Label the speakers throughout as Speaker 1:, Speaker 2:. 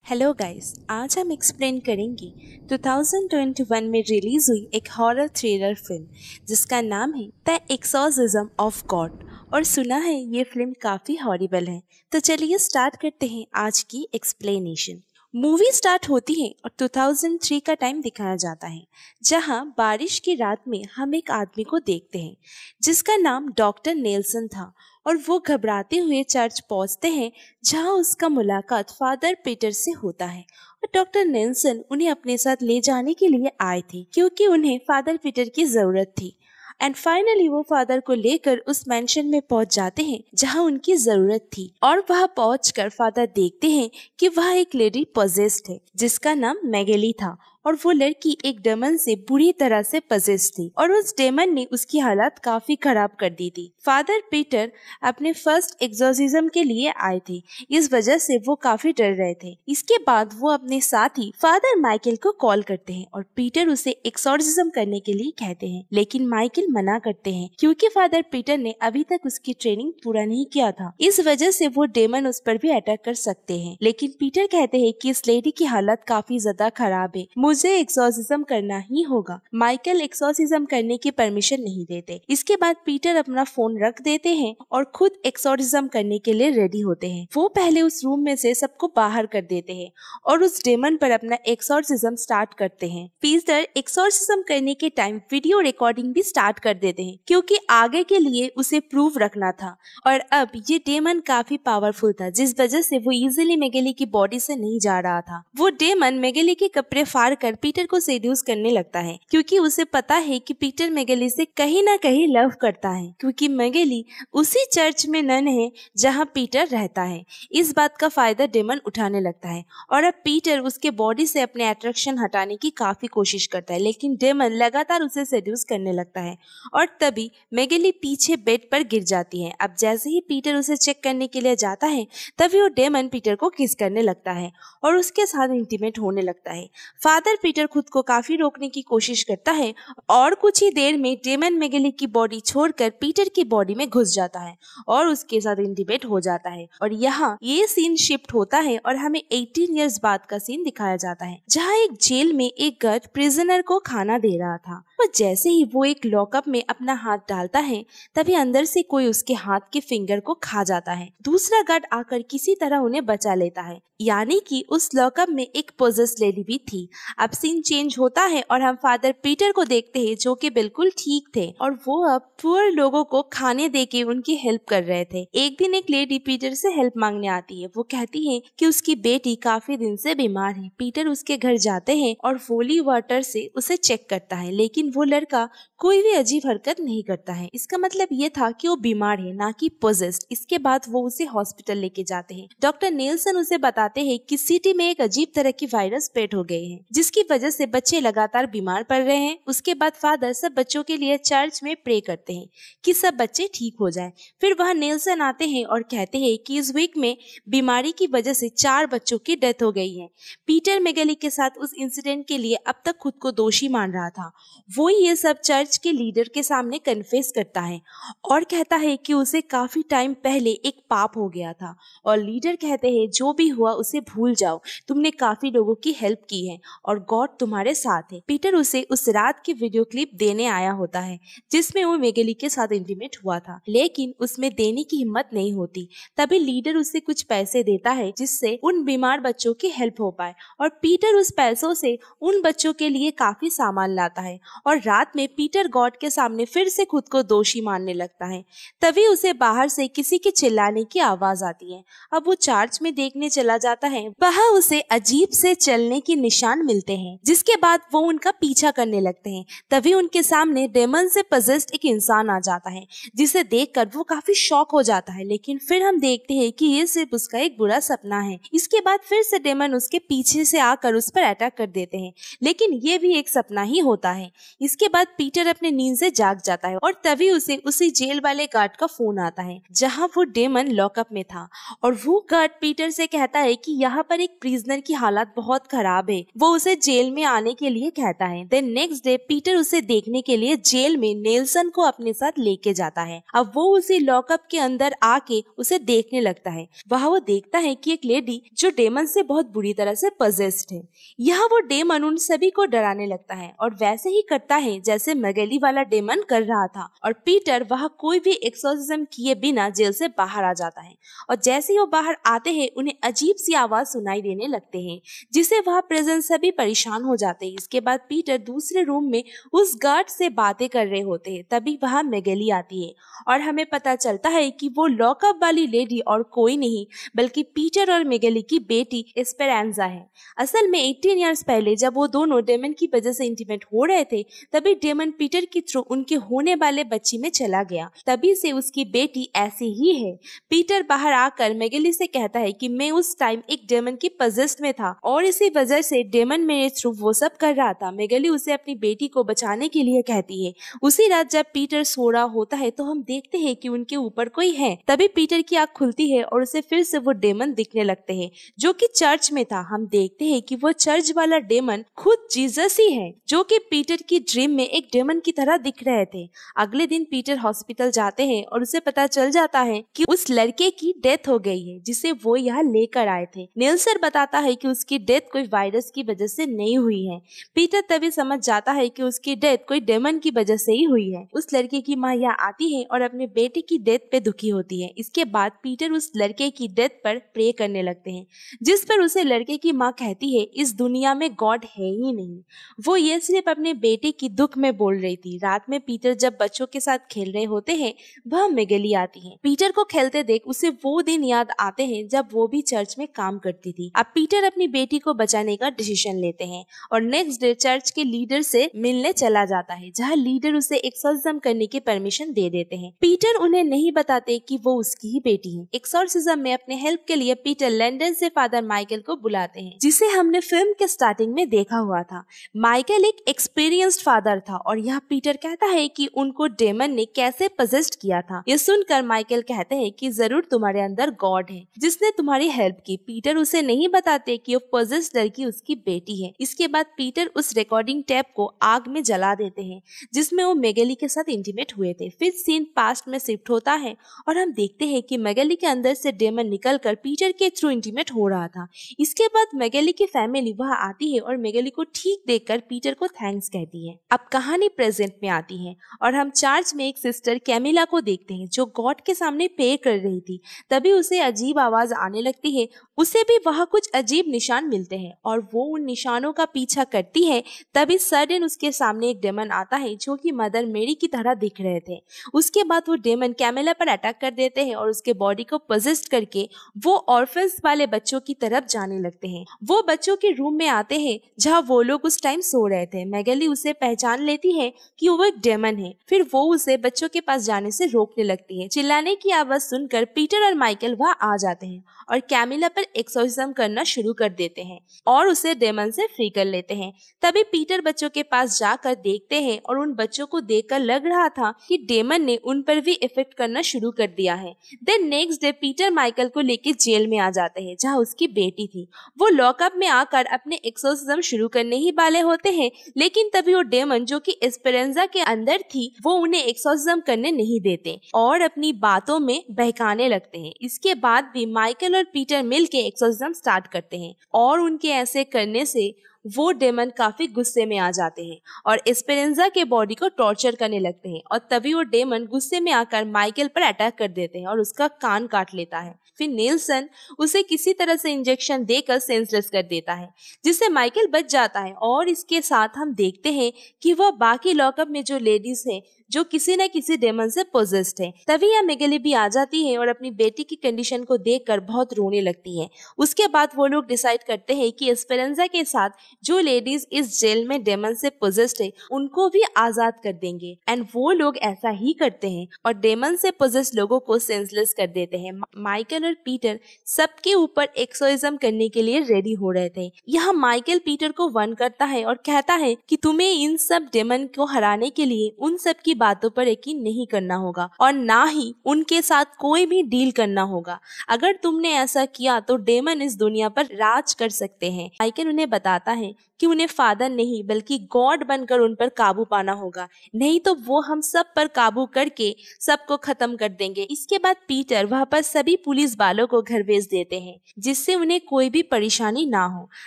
Speaker 1: Hello guys, आज हम explain करेंगे 2021 में रिलीज हुई एक हॉरर थ्रिलर फिल्म जिसका नाम है द एक्सॉर्सिज्म ऑफ गॉड। और सुना है ये फिल्म काफी हॉरिबल है। तो चलिए स्टार्ट करते हैं आज की एक्सप्लेनेशन। मूवी स्टार्ट होती है और 2003 का टाइम दिखाया जाता है, जहां बारिश की रात में हम एक आदमी को देखते हैं जिसका नाम डॉक्टर नेल्सन था। और वो घबराते हुए चर्च पहुंचते हैं जहां उसका मुलाकात फादर पीटर से होता है। और डॉक्टर नेल्सन उन्हें अपने साथ ले जाने के लिए आए थे क्योंकि उन्हें फादर पीटर की जरूरत थी। एंड फाइनली वो फादर को लेकर उस मेंशन में पहुंच जाते हैं जहां उनकी जरूरत थी। और वहां पहुंचकर फादर देखते हैं कि वह एक लेडी पजेस्ड है जिसका नाम मैगेली था। और वो लड़की एक डेमन से बुरी तरह से पजेस्ड थी और उस डेमन ने उसकी हालत काफी खराब कर दी थी। फादर पीटर अपने फर्स्ट एक्सोर्सिज्म के लिए आए थे, इस वजह से वो काफी डर रहे थे। इसके बाद वो अपने साथी फादर माइकल को कॉल करते हैं और पीटर उसे एक्सोर्सिज्म करने के लिए कहते हैं, लेकिन माइकल मना करते हैं क्योंकि फादर पीटर ने अभी तक उसकी ट्रेनिंग पूरा नहीं किया था। इस वजह से वो डेमन उस पर भी अटैक कर सकते हैं। लेकिन पीटर कहते हैं कि इस लेडी की हालत काफी ज्यादा खराब है, मुझे एक्सोर्सिज्म करना ही होगा। माइकल एक्सोर्सिज्म करने की परमिशन नहीं देते। इसके बाद पीटर अपना फोन रख देते हैं और खुद एक्सोर्सिज्म करने के लिए रेडी होते हैं। वो पहले उस रूम में से सबको बाहर कर देते हैं और उस डेमन पर अपना एक्सोर्सिज्म स्टार्ट करते हैं। पीटर एक्सोर्सिज्म करने के टाइम वीडियो रिकॉर्डिंग भी स्टार्ट कर देते हैं क्योंकि आगे के लिए उसे प्रूव रखना था। और अब ये डेमन काफी पावरफुल था जिस वजह से वो इजीली मैगेली की बॉडी से नहीं जा रहा था। वो डेमन मैगेली के कपड़े फाड़ कर पीटर को सेड्यूस करने लगता है क्योंकि उसे पता है कि पीटर मैगेली से कहीं ना कहीं लव करता है, क्योंकि मैगेली उसी चर्च में नन है जहां पीटर रहता है। इस बात का फायदा डेमन उठाने लगता है और अब पीटर उसके बॉडी से अपने अट्रैक्शन हटाने की काफी कोशिश करता है, लेकिन डेमन लगातार उसे सेड्यूस करने लगता है। और तभी मैगेली पीछे बेड पर गिर जाती है। अब जैसे ही पीटर उसे चेक करने के लिए जाता है तभी वो डेमन पीटर को किस करने लगता है और उसके साथ इंटीमेट होने लगता है। फादर पीटर खुद को काफी रोकने की कोशिश करता है और कुछ ही देर में डेमन मैगेली की बॉडी छोड़कर पीटर की बॉडी में घुस जाता है और उसके साथ इंटीमेट हो जाता है। और यहाँ ये सीन शिफ्ट होता है और हमें 18 इयर्स बाद का सीन दिखाया जाता है जहाँ एक जेल में एक गार्ड प्रिजनर को खाना दे रहा था। और जैसे ही वो एक लॉकअप में अपना हाथ डालता है तभी अंदर से कोई उसके हाथ के फिंगर को खा जाता है। दूसरा गार्ड आकर किसी तरह उन्हें बचा लेता है, यानी कि उस लॉकअप में एक पोजेस्ड लेडी भी थी। अब सीन चेंज होता है और हम फादर पीटर को देखते हैं जो कि बिल्कुल ठीक थे और वो अब पुअर लोगों को खाने देके उनकी हेल्प कर रहे थे। एक दिन एक लेडी पीटर से हेल्प मांगने आती है। वो कहती है कि उसकी बेटी काफी दिन से बीमार है। पीटर उसके घर जाते हैं और होली वाटर से उसे चेक करता है, लेकिन वो लड़का कोई भी अजीब हरकत नहीं करता है। इसका मतलब ये था कि वो बीमार है, ना कि पोजेस्ड। इसके बाद वो उसे हॉस्पिटल लेके जाते हैं। डॉक्टर नेल्सन उसे बताते हैं कि सिटी में एक अजीब तरह की वायरस स्प्रेड हो गई है जिसकी वजह से बच्चे लगातार बीमार पड़ रहे हैं। उसके बाद फादर सब बच्चों के लिए चर्च में प्रे करते हैं कि सब बच्चे ठीक हो जाएं। फिर वहाँ नेल्सन आते हैं और कहते हैं कि इस वीक में बीमारी की वजह से 4 बच्चों की डेथ हो गई है। पीटर मैगेली के साथ उस इंसिडेंट के लिए अब तक खुद को दोषी मान रहा था। वो ये सब चर्च के लीडर के सामने कन्फेस करता है और कहता है कि उसे काफी टाइम पहले एक पाप हो गया था। और लीडर कहते हैं जो भी हुआ उसे भूल जाओ, तुमने काफी लोगों की हेल्प की है और गॉड तुम्हारे साथ है। पीटर उसे उस रात की वीडियो क्लिप देने आया होता है जिसमें वो मैगेली के साथ इंटीमेट हुआ था, लेकिन उसमें देने की हिम्मत नहीं होती। तभी लीडर उसे कुछ पैसे देता है जिससे उन बीमार बच्चों की हेल्प हो पाए और पीटर उस पैसों से उन बच्चों के लिए काफी सामान लाता है। और रात में पीटर गॉड के सामने फिर से खुद को दोषी मानने लगता है। तभी उसे बाहर से किसी के चिल्लाने की आवाज आती है। अब वो चर्च में देखने चला जाता है। वहाँ उसे अजीब से चलने के निशान मिलते हैं, जिसके बाद वो उनका पीछा करने लगते हैं। तभी उनके सामने डेमन से पजेस्ड एक इंसान आ जाता है जिसे देखकर वो काफी शॉक हो जाता है, लेकिन फिर हम देखते हैं कि ये सिर्फ उसका एक बुरा सपना है। इसके बाद फिर से डेमन उसके पीछे से आकर उस पर अटैक कर देते हैं, लेकिन ये भी एक सपना ही होता है। इसके बाद पीटर अपने नींद से जाग जाता है और तभी उसे उसी जेल वाले गार्ड का फोन आता है जहाँ वो डेमन लॉकअप में था। और वो गार्ड पीटर से कहता है कि यहाँ पर एक प्रिजनर की हालत बहुत खराब है, वो उसे जेल में आने के लिए कहता है। देन नेक्स्ट डे पीटर उसे देखने के लिए जेल में नेल्सन को अपने साथ लेके जाता है। अब वो उसे लॉकअप के अंदर आके उसे देखने लगता है। वहाँ वो देखता है कि एक लेडी जो डेमन से बहुत बुरी तरह से पजेस्ड है। यहाँ वो डेमन उन सभी को डराने लगता है और वैसे ही करता है जैसे मैगेली वाला डेमन कर रहा था, और पीटर वहाँ कोई भी एक्सोर्सिज्म किए बिना जेल से बाहर आ जाता है। और जैसे ही वो बाहर आते हैं उन्हें अजीब सी आवाज सुनाई देने लगते हैं, जिससे वहाँ प्रेजेंट सभी परेशान हो जाते हैं। इसके बाद पीटर दूसरे रूम में उस गार्ड से बातें कर रहे होते हैं। तभी वहाँ मैगेली आती है और हमें पता चलता है कि वो लॉकअप वाली लेडी और कोई नहीं बल्कि पीटर और मैगेली की बेटी एस्पेरांजा है। असल में 18 इयर्स पहले जब वो दोनों डेमन की वजह से इंटीमेट हो रहे थे, तभी डेमन पीटर के थ्रू उनके होने वाले बच्चे में चला गया। तभी से उसकी बेटी ऐसी ही है। पीटर बाहर आकर मैगेली से कहता है कि मैं उस टाइम एक डेमन की पजेस्ट में था और इसी वजह से डेमन मेरे थ्रू वो सब कर रहा था। मैगेली उसे अपनी बेटी को बचाने के लिए कहती है। उसी रात जब पीटर सो रहा होता है तो हम देखते हैं कि उनके ऊपर कोई है। तभी पीटर की आंख खुलती है और उसे फिर से वो डेमन दिखने लगते हैं जो कि चर्च में था। हम देखते हैं कि वो चर्च वाला डेमन खुद जीसस ही है, जो कि पीटर की ड्रीम में एक डेमन की तरह दिख रहे थे। अगले दिन पीटर हॉस्पिटल जाते हैं और उसे पता चल जाता है कि उस लड़के की डेथ हो गई है जिसे वो यहाँ लेकर आए थे। नेल्सन बताता है कि उसकी डेथ कोई वायरस की वजह से नहीं हुई है। पीटर तभी समझ जाता है कि उसकी डेथ कोई डेमन की वजह से ही हुई है। उस लड़के की माँ यहाँ आती है और अपने बेटे की डेथ पे दुखी होती है। इसके बाद पीटर उस लड़के की डेथ पर प्रे करने लगते हैं, जिस पर उसे लड़के की माँ कहती है इस दुनिया में गॉड है ही नहीं। वो ये सिर्फ अपने बेटे की दुख में बोल रही थी। रात में पीटर जब बच्चों के साथ खेल रहे होते हैं, वह मैगेली आती है। पीटर को खेलते देख उसे वो दिन याद आते हैं जब वो भी चर्च में काम करती थी। अब पीटर अपनी बेटी को बचाने का डिसीजन लेते हैं और नेक्स्ट डे चर्च के लीडर से मिलने चला जाता है, जहाँ लीडर उसे एक्सोर्सिज्म करने की परमिशन दे देते हैं। पीटर उन्हें नहीं बताते कि वो उसकी ही बेटी है। एक्सोर्सिज्म में अपने हेल्प के लिए पीटर लंदन से फादर माइकल को बुलाते हैं, जिसे हमने फिल्म के स्टार्टिंग में देखा हुआ था। माइकल एक एक्सपीरियंस्ड फादर था और यह पीटर कहता है कि उनको डेमन ने कैसे पजेस्ट किया था। ये सुनकर माइकल कहते हैं कि जरूर तुम्हारे अंदर गॉड है जिसने तुम्हारी हेल्प की। पीटर उसे नहीं बताते कि वो पजेस्ड लड़की उसकी बेटी है। इसके बाद पीटर उस रिकॉर्डिंग टेप को आग में जला देते हैं जिसमें वो मैगेली के साथ इंटीमेट हुए थे। फिर सीन पास्ट में शिफ्ट होता है और हम देखते हैं कि मैगेली के अंदर से डेमन निकलकर पीटर के थ्रू इंटीमेट हो रहा था। इसके बाद मैगेली की फैमिली वहाँ आती है और मैगेली को ठीक देखकर पीटर को थैंक्स कहती है। अब कहानी प्रेजेंट में आती है और हम चर्च में एक सिस्टर कैमिला को देखते हैं जो गॉड के सामने प्रे कर रही थी। तभी उसे अजीब आवाज आने लगती है। उसे भी वहाँ कुछ अजीब निशान मिलते हैं और वो उन निशानों का पीछा करती है। तभी सडन उसके सामने एक डेमन आता है जो कि मदर मेरी की तरह दिख रहे थे। उसके बाद वो डेमन कैमिला पर अटैक कर देते हैं और उसके बॉडी को पोजेस्ट करके वो ऑर्फन्स वाले बच्चों की तरफ जाने लगते हैं। वो बच्चों के रूम में आते हैं जहाँ वो लोग उस टाइम सो रहे थे। मैगेली उसे पहचान लेती है कि वो एक डेमन है। फिर वो उसे बच्चों के पास जाने से रोकने लगती है। चिल्लाने की आवाज सुनकर पीटर और माइकल वहाँ आ जाते हैं और कैमिला पर एक्सोर्सिज्म करना शुरू कर देते हैं और उसे डेमन से फ्री कर लेते हैं। तभी पीटर बच्चों के पास जाकर देखते हैं और उन बच्चों को देखकर लग रहा था कि डेमन ने उन पर भी इफेक्ट करना शुरू कर दिया है। Then next day Peter Michael को लेकर जेल में आ जाते हैं जहाँ उसकी बेटी थी। वो लॉकअप में आकर अपने एक्सोर्सिज्म शुरू करने ही वाले होते हैं, लेकिन तभी वो डेमन जो कि एस्पेरेंजा के अंदर थी वो उन्हें एक्सोर्सिज्म करने नहीं देते और अपनी बातों में बहकाने लगते हैं। इसके बाद भी माइकल और पीटर मिलके एक्सोर्सिज्म स्टार्ट करते हैं और उनके ऐसे करने से वो डेमन काफी गुस्से में आ जाते हैं और एस्पेरेंजा के बॉडी को टॉर्चर करने लगते हैं और तभी वो डेमन गुस्से में आकर माइकल पर अटैक कर देते हैं और उसका कान काट लेता है। फिर नेल्सन उसे किसी तरह से इंजेक्शन देकर सेंसलेस कर देता है जिससे माइकल बच जाता है और इसके साथ हम देखते हैं कि वह बाकी लॉकअप में जो लेडीज है जो किसी न किसी डेमन से पोजेस्ड है। तभी यह मैगेली भी आ जाती है और अपनी बेटी की कंडीशन को देखकर बहुत रोने लगती है। उसके बाद वो लोग डिसाइड करते हैं कि एस्पेरेंजा के साथ जो लेडीज इस जेल में डेमन से पोजेस्ड है उनको भी आजाद कर देंगे एंड वो लोग ऐसा ही करते हैं और डेमन से पोजेस्ड लोगों को सेंसलेस कर देते हैं। माइकल और पीटर सबके ऊपर एक्सोर्सिज्म करने के लिए रेडी हो रहे थे। यहाँ माइकल पीटर को वार्न करता है और कहता है कि तुम्हें इन सब डेमन को हराने के लिए उन सब की बातों पर यकीन नहीं करना होगा और ना ही उनके साथ कोई भी डील करना होगा। अगर तुमने ऐसा किया तो डेमन इस दुनिया पर राज कर सकते हैं। माइकल उन्हें बताता है कि उन्हें फादर नहीं बल्कि गॉड बनकर उन पर काबू पाना होगा, नहीं तो वो हम सब पर काबू करके सबको खत्म कर देंगे। इसके बाद पीटर वहाँ पर सभी पुलिस वालों को घर भेज देते हैं जिससे उन्हें कोई भी परेशानी ना हो।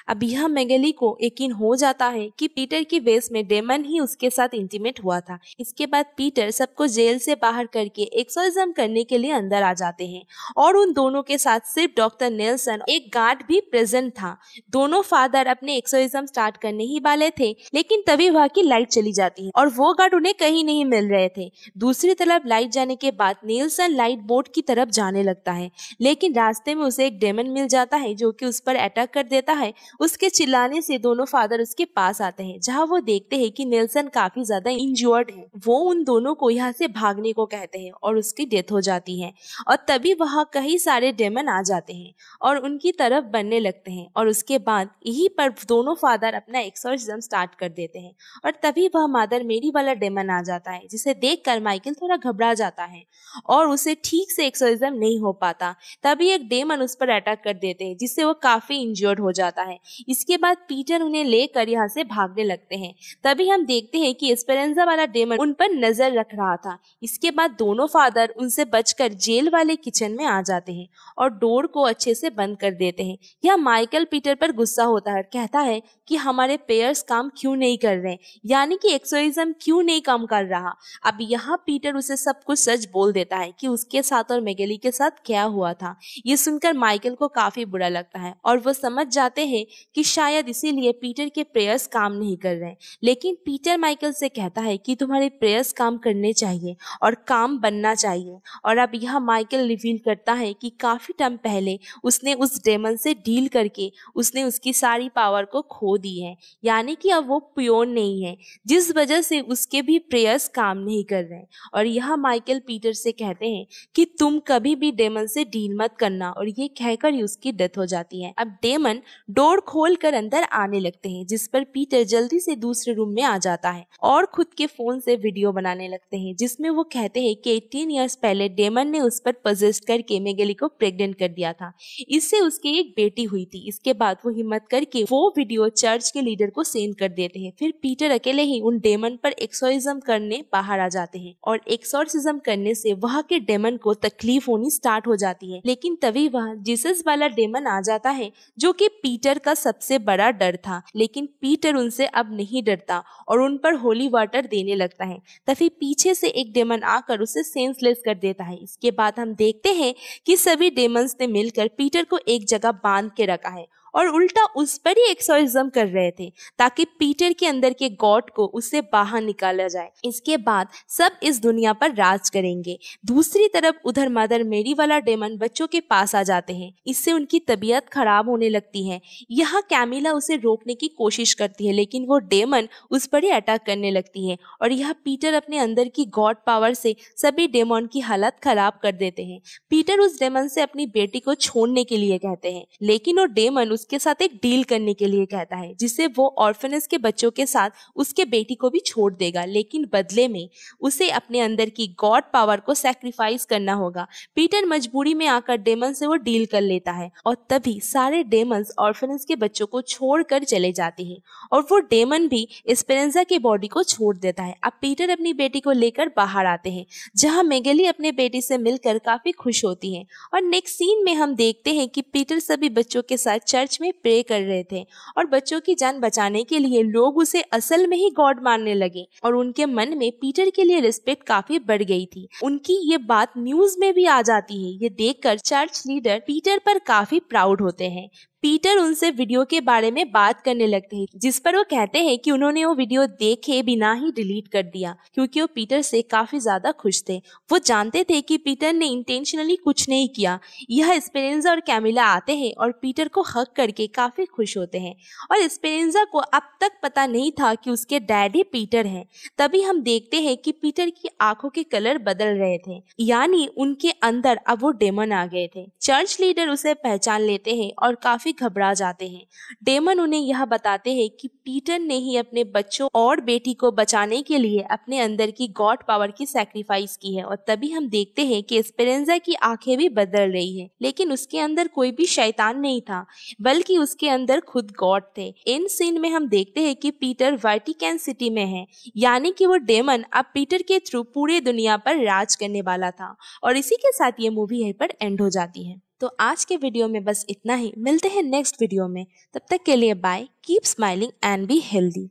Speaker 1: अब यह मेगेली को यकीन हो जाता है कि पीटर की वेश में डेमन ही उसके साथ इंटीमेट हुआ था। इसके बाद पीटर सबको जेल से बाहर करके एक्सोर्सिज्म करने के लिए अंदर आ जाते हैं और उन दोनों के साथ सिर्फ डॉक्टर नेल्सन एक गार्ड भी प्रेजेंट था। दोनों फादर अपने एक्सोर्सिज्म स्टार्ट करने ही वाले थे, लेकिन तभी वहाँ की लाइट चली जाती है और वो गार्ड उन्हें कहीं नहीं मिल रहे थे। दूसरी तरफ लाइट जाने के बाद नेल्सन लाइट बोर्ड की तरफ जाने लगता है, लेकिन रास्ते में उसे एक डेमन मिल जाता है जो कि उस पर अटैक कर देता है। उसके चिल्लाने से दोनों फादर उसके पास आते हैं, जहाँ वो देखते हैं कि नेल्सन काफी ज्यादा इंजर्ड है। वो उन दोनों को यहाँ से भागने को कहते हैं और उसकी डेथ हो जाती है। और तभी वहाँ कई सारे डेमन आ जाते हैं और उनकी तरफ बनने लगते हैं और उसके बाद यहीं पर दोनों फादर अपना एक्सोर्सिज्म स्टार्ट कर देते हैं। और तभी वह मदर मेरी वाला डेमन आ जाता है, जिसे देखकर माइकल थोड़ा घबरा जाता है और उसे ठीक से एक्सोर्सिज्म नहीं हो पाता। तभी एक डेमन उस पर अटैक कर देते हैं जिससे वो काफी इंजर्ड हो जाता है। इसके बाद पीटर उन्हें लेकर यहाँ से भागने लगते हैं। तभी हम देखते हैं कि एस्पेरेंजा वाला डेमन उन पर नजर रख रहा था। इसके बाद दोनों फादर उनसे बचकर जेल वाले किचन में आ जाते हैं और डोर को अच्छे से बंद कर देते हैं। यह माइकल पीटर पर गुस्सा होता है, कहता है कि हमारे पेयर्स काम क्यों नहीं कर रहे, यानी कि एक्सोर्सिज्म क्यों नहीं काम कर रहा। अब यहाँ पीटर उसे सब कुछ सच बोल देता है कि उसके साथ और मेगेली के साथ क्या हुआ था। ये सुनकर माइकल को काफी बुरा लगता है और वो समझ जाते हैं कि शायद इसीलिए पीटर के प्रेयर्स काम नहीं कर रहे। लेकिन पीटर माइकल से कहता है कि तुम्हारे प्रेयर्स काम करने चाहिए और काम बनना चाहिए। और अब यह माइकल रिवील करता है कि काफी टाइम पहले उसने उस डेमन से डील करके उसने उसकी सारी पावर को खो दी है, यानी कि अब वो प्योर नहीं है, जिस वजह से उसके भी प्रेयर्स काम नहीं कर रहे। और यह माइकल पीटर से कहते हैं कि तुम कभी भी डेमन से डील मत करना, और ये कहकर ही उसकी डेथ हो जाती है। अब डेमन डोर खोलकर अंदर आने लगते हैं, जिस पर पीटर जल्दी से दूसरे रूम में आ जाता है और खुद के फोन से वीडियो बनाने लगते हैं, जिसमें वो कहते हैं कि 18 इयर्स पहले डेमन ने उस पर पजेस्ट करके मेगेली को प्रेग्नेंट कर दिया था। इससे उसकी एक बेटी हुई थी। इसके बाद वो हिम्मत करके वो वीडियो चर्च के लीडर को सेंड कर देते हैं। फिर पीटर अकेले ही उन डेमन पर एक्सोर्सिज्म करने बाहर आ जाते हैं और एक्सोर्सिज्म करने से वहाँ के डेमन को तकलीफ होनी स्टार्ट हो जाती है। लेकिन तभी वहाँ जीसस वाला डेमन आ जाता है, जो कि पीटर का सबसे बड़ा डर था। लेकिन पीटर उनसे अब नहीं डरता और उन पर होली वाटर देने लगता है। तभी पीछे से एक डेमन आकर उसे सेंसलेस कर देता है। इसके बाद हम देखते हैं कि सभी डेमन्स ने मिलकर पीटर को एक जगह बांध के रखा है और उल्टा उस पर ही एक्सोर्सिज्म कर रहे थे, ताकि पीटर के अंदर के गॉड को उससे बाहर निकाला जाए। इसके बाद सब इस दुनिया पर राज करेंगे। दूसरी तरफ उधर मदर मेरी वाला डेमन बच्चों के पास आ जाते हैं। इससे उनकी तबीयत खराब होने लगती है। यहाँ कैमिला उसे रोकने की कोशिश करती है, लेकिन वो डेमन उस पर ही अटैक करने लगती है और यह पीटर अपने अंदर की गॉड पावर से सभी डेमन की हालत खराब कर देते हैं। पीटर उस डेमन से अपनी बेटी को छोड़ने के लिए कहते हैं, लेकिन वो डेमन उसके साथ एक डील करने के लिए कहता है, जिससे वो ऑर्फनेज के बच्चों के साथ उसके बेटी को भी छोड़ देगा, लेकिन बदले में उसे अपने अंदर की गॉड पावर को सैक्रिफाइस करना होगा। पीटर मजबूरी में आकर डेमन से वो डील कर लेता है और तभी सारे डेमन्स ऑर्फनेज के बच्चों को छोड़कर चले जाते हैं और वो डेमन भी एस्पेरेंजा की बॉडी को छोड़ देता है। अब पीटर अपनी बेटी को लेकर बाहर आते हैं, जहाँ मेगेली अपने बेटी से मिलकर काफी खुश होती है। और नेक्स्ट सीन में हम देखते हैं कि पीटर सभी बच्चों के साथ चर्च में प्रे कर रहे थे और बच्चों की जान बचाने के लिए लोग उसे असल में ही गॉड मानने लगे और उनके मन में पीटर के लिए रिस्पेक्ट काफी बढ़ गई थी। उनकी ये बात न्यूज में भी आ जाती है। ये देखकर चर्च लीडर पीटर पर काफी प्राउड होते हैं। पीटर उनसे वीडियो के बारे में बात करने लगते हैं, जिस पर वो कहते हैं कि उन्होंने वो वीडियो देखे बिना ही डिलीट कर दिया, क्योंकि वो पीटर से काफी ज्यादा खुश थे। वो जानते थे कि पीटर ने इंटेंशनली कुछ नहीं किया। यह एस्पेरेंजा और कैमिला आते हैं और पीटर को हग करके काफी खुश होते हैं और एस्पेरेंजा को अब तक पता नहीं था कि उसके डैडी पीटर हैं। तभी हम देखते हैं कि पीटर की आंखों के कलर बदल रहे थे, यानी उनके अंदर अब वो डेमन आ गए थे। चर्च लीडर उसे पहचान लेते हैं और काफी काफी घबरा जाते हैं। डेमन उन्हें यह बताते हैं कि पीटर ने ही अपने बच्चों और बेटी को बचाने के लिए अपने अंदर की गॉड पावर की सैक्रिफाइस की है। और तभी हम देखते हैं कि एस्पेरेंजा की आंखें भी बदल रही है, लेकिन उसके अंदर कोई भी शैतान नहीं था, बल्कि उसके अंदर खुद गॉड थे। इन सीन में हम देखते हैं कि पीटर वाटिकन सिटी में है, यानी कि वो डेमन अब पीटर के थ्रू पूरे दुनिया पर राज करने वाला था। और इसी के साथ ये मूवी यहीं पर एंड हो जाती है। तो आज के वीडियो में बस इतना ही। मिलते हैं नेक्स्ट वीडियो में, तब तक के लिए bye. Keep smiling and be healthy.